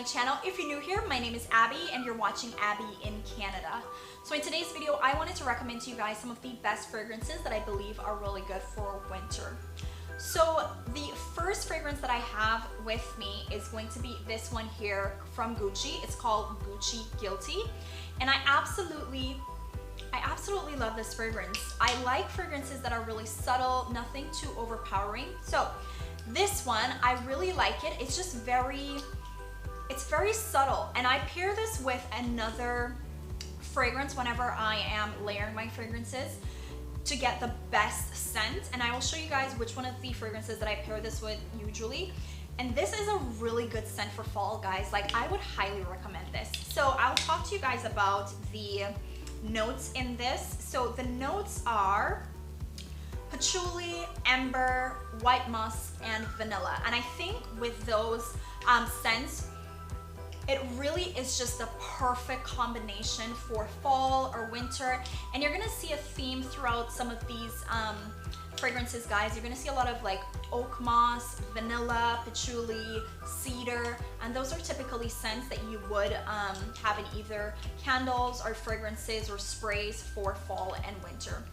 my channel. If you're new here, my name is Abby and you're watching Abby in Canada. So in today's video, I wanted to recommend to you guys some of the best fragrances that I believe are really good for winter. So the first fragrance that I have with me is going to be this one here from Gucci. It's called Gucci Guilty, and I absolutely love this fragrance. I like fragrances that are really subtle, nothing too overpowering. So this one, I really like it. It's just very subtle, and I pair this with another fragrance whenever I am layering my fragrances to get the best scent, and I will show you guys which one of the fragrances that I pair this with usually. And this is a really good scent for fall, guys. Like, I would highly recommend this. So I'll talk to you guys about the notes in this. So the notes are patchouli, amber, white musk, and vanilla. And I think with those scents, it really is just a perfect combination for fall or winter. And you're gonna see a theme throughout some of these fragrances, guys. You're gonna see a lot of like oak moss, vanilla, patchouli, cedar, and those are typically scents that you would have in either candles or fragrances or sprays for fall and winter.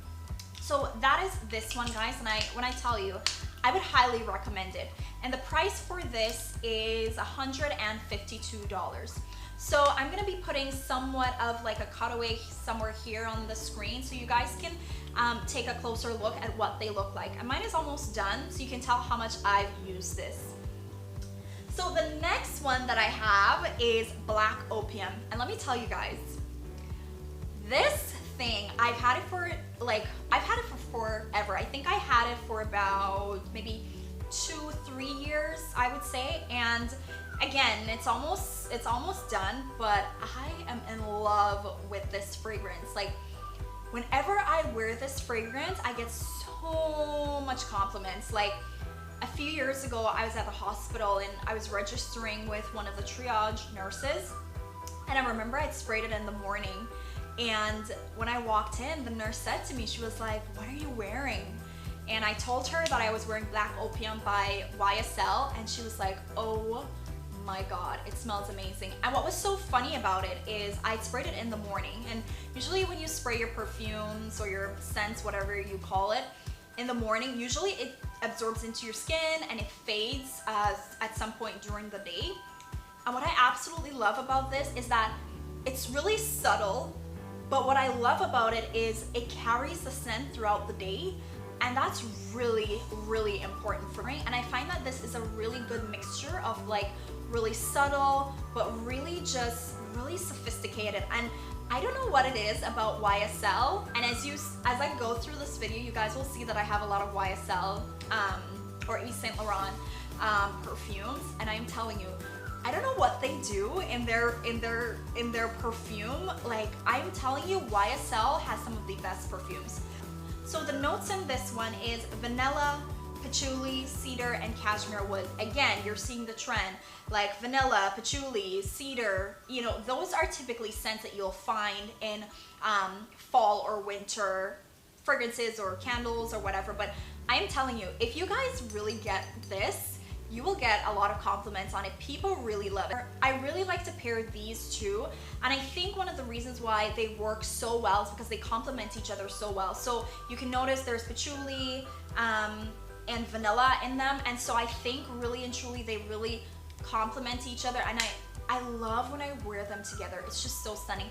So that is this one, guys, and when I tell you, I would highly recommend it. And the price for this is $152. So I'm gonna be putting somewhat of like a cutaway somewhere here on the screen so you guys can take a closer look at what they look like. And mine is almost done, so you can tell how much I've used this. So the next one that I have is Black Opium. And let me tell you guys, this thing, I've had it for forever. I think I had it for about maybe 2-3 years, I would say. And again, it's almost done, but I am in love with this fragrance. Like, whenever I wear this fragrance, I get so much compliments. Like, a few years ago, I was at the hospital and I was registering with one of the triage nurses, and I remember I'd sprayed it in the morning. And when I walked in, the nurse said to me, she was like, "What are you wearing?" And I told her that I was wearing Black Opium by YSL, and she was like, "Oh my God, it smells amazing." And what was so funny about it is I sprayed it in the morning, and usually when you spray your perfumes or your scents, whatever you call it, in the morning, usually it absorbs into your skin and it fades at some point during the day. And what I absolutely love about this is that it's really subtle, but what I love about it is it carries the scent throughout the day, and that's really, really important for me. And I find that this is a really good mixture of like really subtle, but really just really sophisticated. And I don't know what it is about YSL, and as I go through this video, you guys will see that I have a lot of YSL or Yves Saint Laurent perfumes, and I'm telling you, I don't know what they do in their perfume. Like, I'm telling you, YSL has some of the best perfumes. So the notes in this one is vanilla, patchouli, cedar, and cashmere wood. Again, you're seeing the trend, like vanilla, patchouli, cedar, you know, those are typically scents that you'll find in fall or winter fragrances or candles or whatever. But I'm telling you, if you guys really get this, you will get a lot of compliments on it. People really love it. I really like to pair these two, and I think one of the reasons why they work so well is because they complement each other so well. So you can notice there's patchouli and vanilla in them, and so I think really and truly they really complement each other, and I love when I wear them together. It's just so stunning.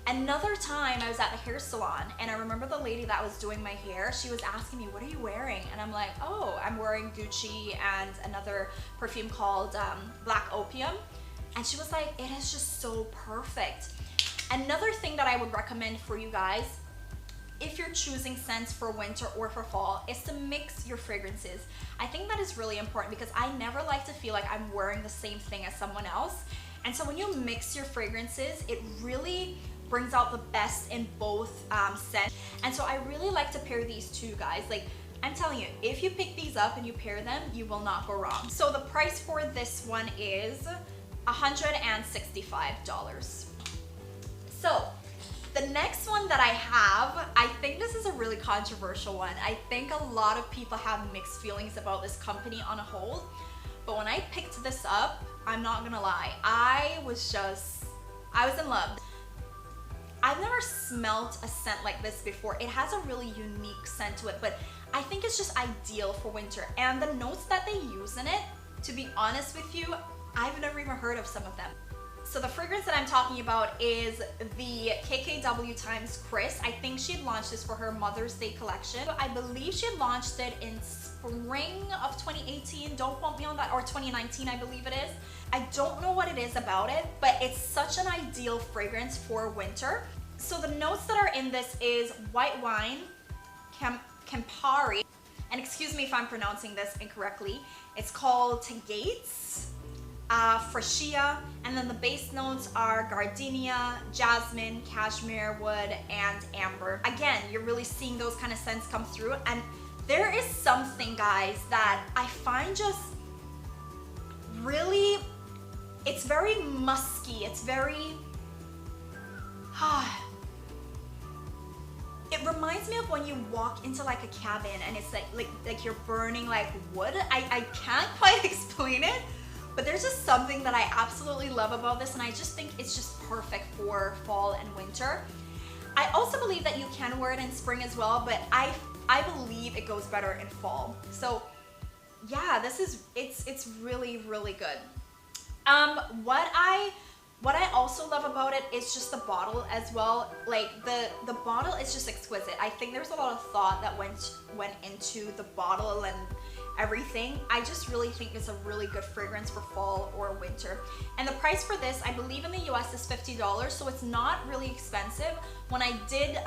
Another time I was at the hair salon, and I remember the lady that was doing my hair, she was asking me, "What are you wearing?" And I'm like, "Oh, I'm wearing Gucci and another perfume called Black Opium." And she was like, "It is just so perfect." Another thing that I would recommend for you guys, if you're choosing scents for winter or for fall, is to mix your fragrances. I think that is really important because I never like to feel like I'm wearing the same thing as someone else. And so when you mix your fragrances, it really brings out the best in both scents. And so I really like to pair these two, guys. Like, I'm telling you, if you pick these up and you pair them, you will not go wrong. So the price for this one is $165. So the next one that I have, I think this is a really controversial one. I think a lot of people have mixed feelings about this company on a whole, but when I picked this up, I'm not gonna lie. I was in love. I've never smelled a scent like this before. It has a really unique scent to it, but I think it's just ideal for winter. And the notes that they use in it, to be honest with you, I've never even heard of some of them. So the fragrance that I'm talking about is the KKW Times Kris. I think she had launched this for her Mother's Day collection. I believe she had launched it in spring of 2018. Don't quote me on that, or 2019, I believe it is. I don't know what it is about it, but it's such an ideal fragrance for winter. So the notes that are in this is white wine, Campari, and excuse me if I'm pronouncing this incorrectly. It's called Tagates, Freesia, and then the base notes are gardenia, jasmine, cashmere wood, and amber. Again, you're really seeing those kind of scents come through, and there is something, guys, that I find just really, it's very musky. It's very, it reminds me of when you walk into like a cabin and it's like you're burning like wood. I can't quite explain it, but there's just something that I absolutely love about this, and I just think it's just perfect for fall and winter. I also believe that you can wear it in spring as well, but I believe it goes better in fall. So yeah, it's really, really good. What I also love about it is just the bottle as well. Like the bottle is just exquisite. I think there's a lot of thought that went into the bottle and everything. I just really think it's a really good fragrance for fall or winter. And the price for this, I believe in the US is $50, so it's not really expensive. When I did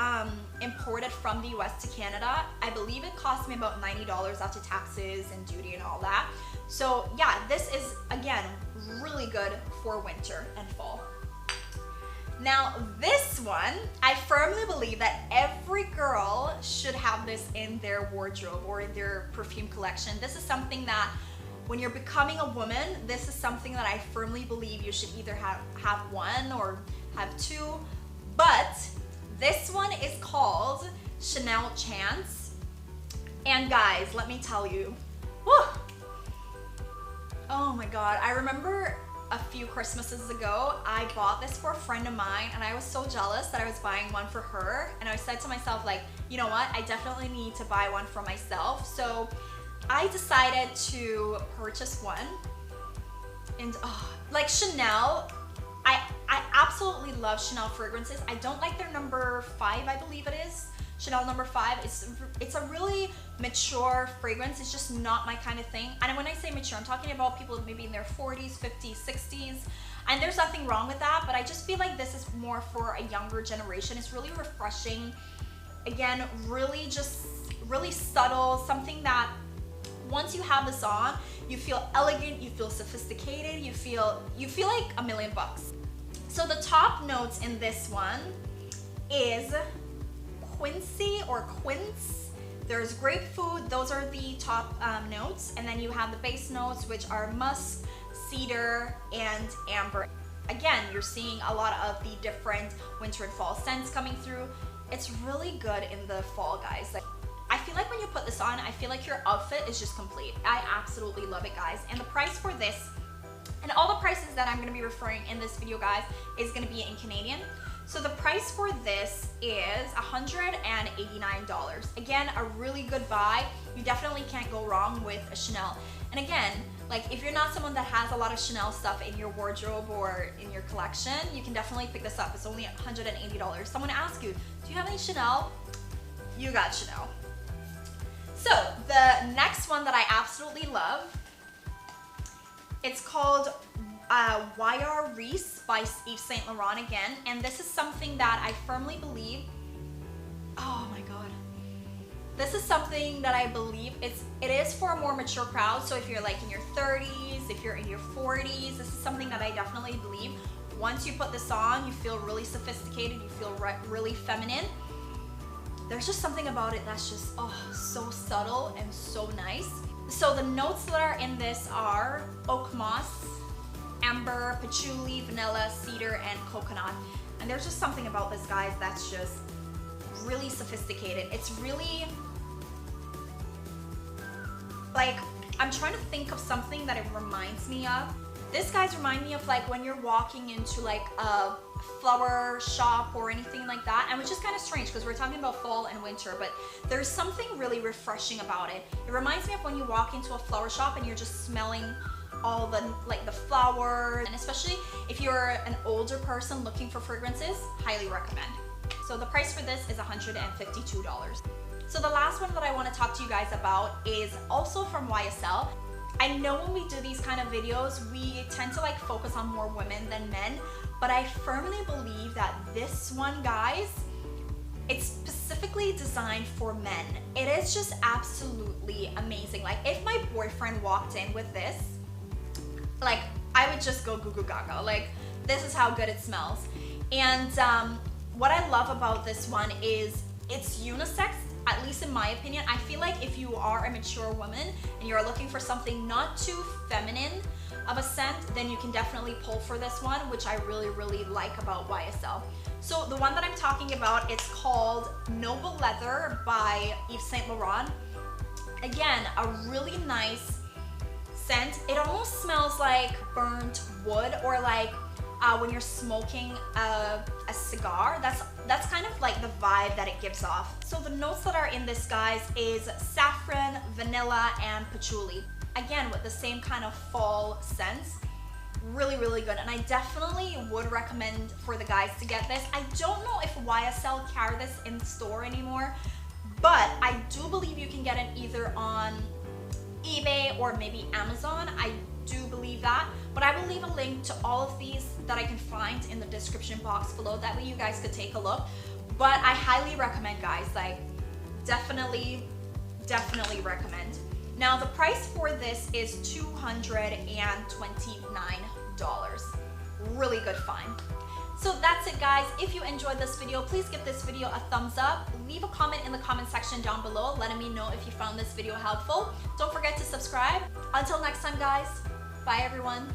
import it from the US to Canada, I believe it cost me about $90 after taxes and duty and all that. So yeah, this is, again, really good for winter and fall. Now this one, I firmly believe that every girl should have this in their wardrobe or in their perfume collection. This is something that when you're becoming a woman, this is something that I firmly believe you should either have one or have two. But this one is called Chanel Chance. And guys, let me tell you, whew, oh my God, I remember a few Christmases ago, I bought this for a friend of mine, and I was so jealous that I was buying one for her. And I said to myself, like, you know what? I definitely need to buy one for myself. So I decided to purchase one. And like Chanel, I absolutely love Chanel fragrances. I don't like their number 5, I believe it is. Chanel number 5, it's a really mature fragrance. It's just not my kind of thing. And when I say mature, I'm talking about people maybe in their 40s, 50s, 60s. And there's nothing wrong with that, but I just feel like this is more for a younger generation. It's really refreshing. Again, really subtle, something that once you have this on, you feel elegant, you feel sophisticated, you feel like $1 million bucks. So the top notes in this one is quincy or quince. There's grapefruit, those are the top notes, and then you have the base notes, which are musk, cedar, and amber. Again, you're seeing a lot of the different winter and fall scents coming through. It's really good in the fall, guys. Like, I feel like when you put this on, I feel like your outfit is just complete. I absolutely love it, guys. And the price for this, and all the prices that I'm gonna be referring in this video, guys, is gonna be in Canadian. So the price for this is $189. Again, a really good buy. You definitely can't go wrong with a Chanel. And again, like if you're not someone that has a lot of Chanel stuff in your wardrobe or in your collection, you can definitely pick this up. It's only $180. Someone asks you, do you have any Chanel? You got Chanel. So the next one that I absolutely love, it's called YVRESSE by Yves Saint Laurent again, and this is something that I firmly believe, oh my God, this is something that I believe it is for a more mature crowd. So if you're like in your 30s, if you're in your 40s, this is something that I definitely believe once you put this on, you feel really sophisticated, you feel really feminine. There's just something about it that's just so subtle and so nice. So the notes that are in this are oak moss, amber, patchouli, vanilla, cedar, and coconut. And there's just something about this, guys, that's just really sophisticated. It's really, like, I'm trying to think of something that it reminds me of. This guys remind me of like when you're walking into like a flower shop or anything like that, and which is kind of strange because we're talking about fall and winter, but there's something really refreshing about it. It reminds me of when you walk into a flower shop and you're just smelling all the like the flowers, and especially if you're an older person looking for fragrances, highly recommend. So the price for this is $152. So the last one that I want to talk to you guys about is also from YSL. I know when we do these kind of videos, we tend to like focus on more women than men, but I firmly believe that this one, guys, it's specifically designed for men. It is just absolutely amazing. Like if my boyfriend walked in with this, like I would just go goo goo gaga. Like this is how good it smells. And what I love about this one is it's unisex. At least in my opinion. I feel like if you are a mature woman and you're looking for something not too feminine of a scent, then you can definitely pull for this one, which I really like about YSL. So the one that I'm talking about, it's called Noble Leather by Yves Saint Laurent. Again, a really nice scent. It almost smells like burnt wood, or like when you're smoking a cigar. That's kind of like the vibe that it gives off. So the notes that are in this, guys, is saffron, vanilla, and patchouli. Again, with the same kind of fall scents. Really good, and I definitely would recommend for the guys to get this. I don't know if YSL carry this in store anymore, but I do believe you can get it either on eBay or maybe Amazon. I do believe that, but I will leave a link to all of these that I can find in the description box below. That way you guys could take a look. But I highly recommend, guys, like definitely recommend. Now the price for this is $229. Really good find. So that's it, guys. If you enjoyed this video, please give this video a thumbs up. Leave a comment in the comment section down below letting me know if you found this video helpful. Don't forget to subscribe. Until next time, guys. Bye, everyone.